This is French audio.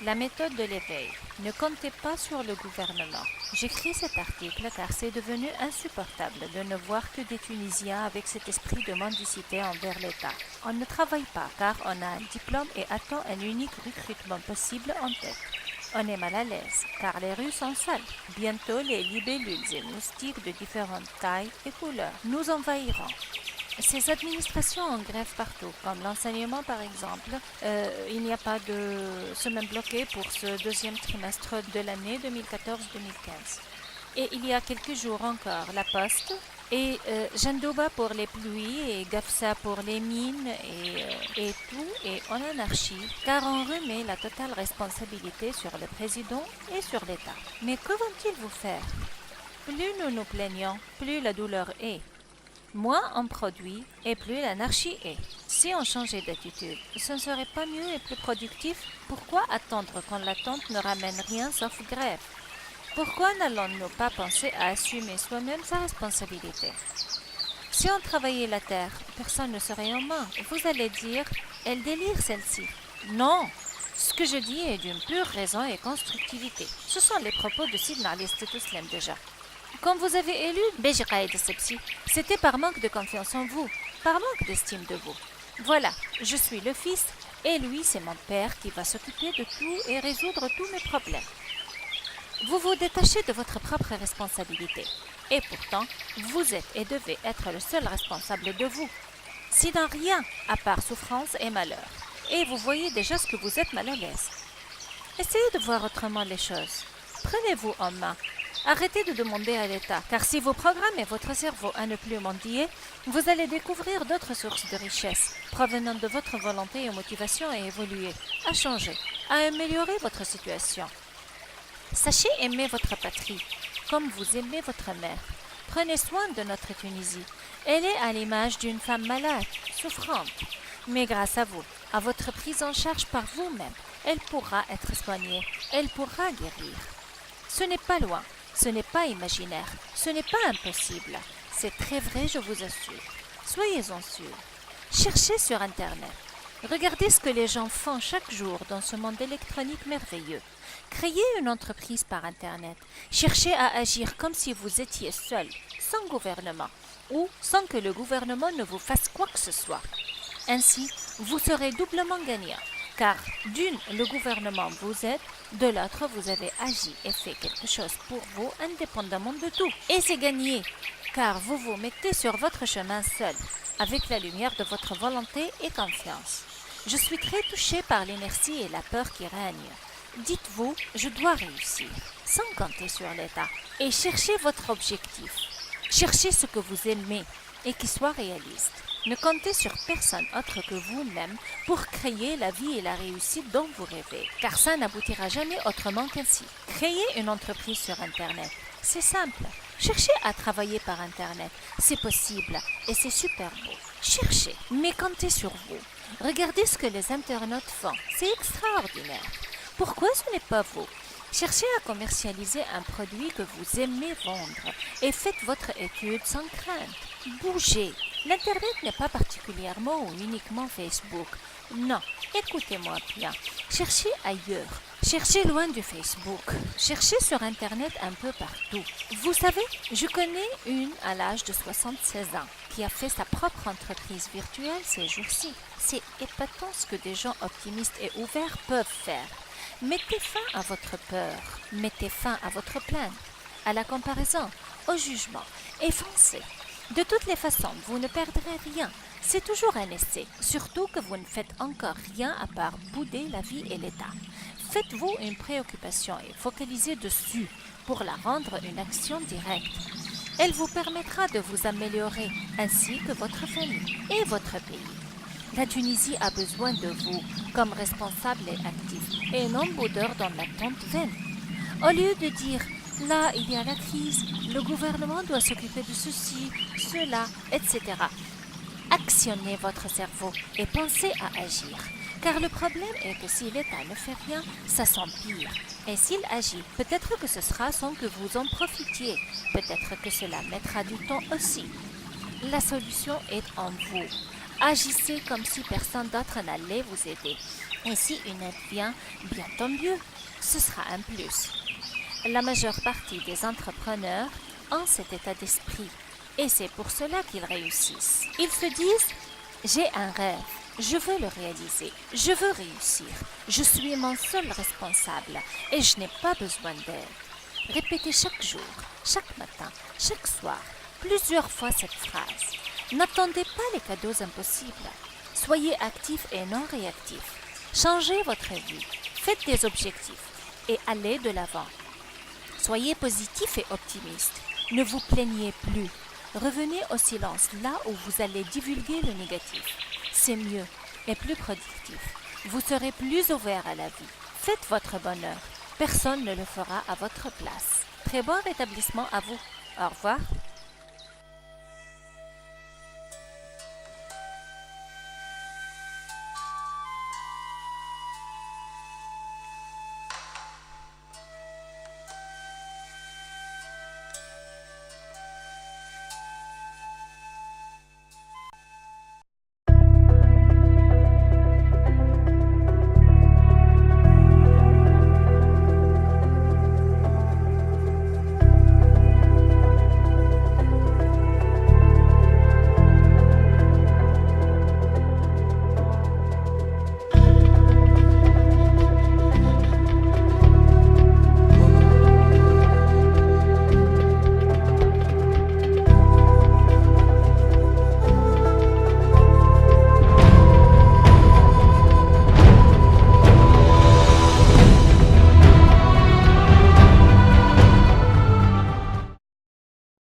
La méthode de l'éveil. Ne comptez pas sur le gouvernement. J'écris cet article car c'est devenu insupportable de ne voir que des Tunisiens avec cet esprit de mendicité envers l'État. On ne travaille pas car on a un diplôme et attend un unique recrutement possible en tête. On est mal à l'aise car les rues sont sales. Bientôt les libellules et moustiques de différentes tailles et couleurs nous envahiront. Ces administrations en grève partout, comme l'enseignement par exemple. Il n'y a pas de semaine bloquée pour ce deuxième trimestre de l'année 2014-2015. Et il y a quelques jours encore, la Poste et Jandouba pour les pluies et Gafsa pour les mines et tout est en anarchie car on remet la totale responsabilité sur le président et sur l'État. Mais que vont-ils vous faire? Plus nous nous plaignons, plus la douleur est. Moins on produit et plus l'anarchie est. Si on changeait d'attitude, ce ne serait pas mieux et plus productif? Pourquoi attendre quand l'attente ne ramène rien sauf grève? Pourquoi n'allons-nous pas penser à assumer soi-même sa responsabilité? Si on travaillait la terre, personne ne serait en main. Vous allez dire, elle délire celle-ci. Non! Ce que je dis est d'une pure raison et constructivité. Ce sont les propos de Sidna al-Istituslam déjà. Quand vous avez élu Beji Qaïd Essebsi, c'était par manque de confiance en vous, par manque d'estime de vous. Voilà, je suis le fils et lui c'est mon père qui va s'occuper de tout et résoudre tous mes problèmes. Vous vous détachez de votre propre responsabilité et pourtant vous êtes et devez être le seul responsable de vous. Si dans rien à part souffrance et malheur, et vous voyez déjà ce que vous êtes mal à l'aise. Essayez de voir autrement les choses. Prenez-vous en main. Arrêtez de demander à l'État, car si vous programmez votre cerveau à ne plus mendier, vous allez découvrir d'autres sources de richesse provenant de votre volonté et motivation à évoluer, à changer, à améliorer votre situation. Sachez aimer votre patrie, comme vous aimez votre mère. Prenez soin de notre Tunisie. Elle est à l'image d'une femme malade, souffrante. Mais grâce à vous, à votre prise en charge par vous-même, elle pourra être soignée, elle pourra guérir. Ce n'est pas loin. Ce n'est pas imaginaire, ce n'est pas impossible. C'est très vrai, je vous assure. Soyez-en sûrs. Cherchez sur Internet. Regardez ce que les gens font chaque jour dans ce monde électronique merveilleux. Créez une entreprise par Internet. Cherchez à agir comme si vous étiez seul, sans gouvernement, ou sans que le gouvernement ne vous fasse quoi que ce soit. Ainsi, vous serez doublement gagnant. Car d'une, le gouvernement vous aide, de l'autre, vous avez agi et fait quelque chose pour vous indépendamment de tout. Et c'est gagné, car vous vous mettez sur votre chemin seul, avec la lumière de votre volonté et confiance. Je suis très touchée par l'inertie et la peur qui règnent. Dites-vous, je dois réussir, sans compter sur l'État, et cherchez votre objectif. Cherchez ce que vous aimez et qui soit réaliste. Ne comptez sur personne autre que vous-même pour créer la vie et la réussite dont vous rêvez, car ça n'aboutira jamais autrement qu'ainsi. Créez une entreprise sur Internet. C'est simple. Cherchez à travailler par Internet. C'est possible et c'est super beau. Cherchez, mais comptez sur vous. Regardez ce que les internautes font. C'est extraordinaire. Pourquoi ce n'est pas vous? Cherchez à commercialiser un produit que vous aimez vendre et faites votre étude sans crainte. Bougez. L'Internet n'est pas particulièrement ou uniquement Facebook. Non, écoutez-moi bien. Cherchez ailleurs. Cherchez loin du Facebook. Cherchez sur Internet un peu partout. Vous savez, je connais une à l'âge de 76 ans qui a fait sa propre entreprise virtuelle ces jours-ci. C'est épatant ce que des gens optimistes et ouverts peuvent faire. Mettez fin à votre peur. Mettez fin à votre plainte, à la comparaison, au jugement et foncez. De toutes les façons, vous ne perdrez rien. C'est toujours un essai, surtout que vous ne faites encore rien à part bouder la vie et l'État. Faites-vous une préoccupation et focalisez dessus pour la rendre une action directe. Elle vous permettra de vous améliorer, ainsi que votre famille et votre pays. La Tunisie a besoin de vous comme responsable et actif, et non boudeur dans l'attente vaine. Au lieu de dire là, il y a la crise, le gouvernement doit s'occuper de ceci, cela, etc. Actionnez votre cerveau et pensez à agir. Car le problème est que si l'État ne fait rien, ça s'empire. Et s'il agit, peut-être que ce sera sans que vous en profitiez. Peut-être que cela mettra du temps aussi. La solution est en vous. Agissez comme si personne d'autre n'allait vous aider. Et si une aide vient, bien tant mieux, ce sera un plus. La majeure partie des entrepreneurs ont cet état d'esprit et c'est pour cela qu'ils réussissent. Ils se disent, j'ai un rêve, je veux le réaliser, je veux réussir, je suis mon seul responsable et je n'ai pas besoin d'aide. Répétez chaque jour, chaque matin, chaque soir, plusieurs fois cette phrase. N'attendez pas les cadeaux impossibles. Soyez actif et non réactif. Changez votre vie, faites des objectifs et allez de l'avant. Soyez positif et optimiste. Ne vous plaignez plus. Revenez au silence là où vous allez divulguer le négatif. C'est mieux et plus productif. Vous serez plus ouvert à la vie. Faites votre bonheur. Personne ne le fera à votre place. Très bon rétablissement à vous. Au revoir.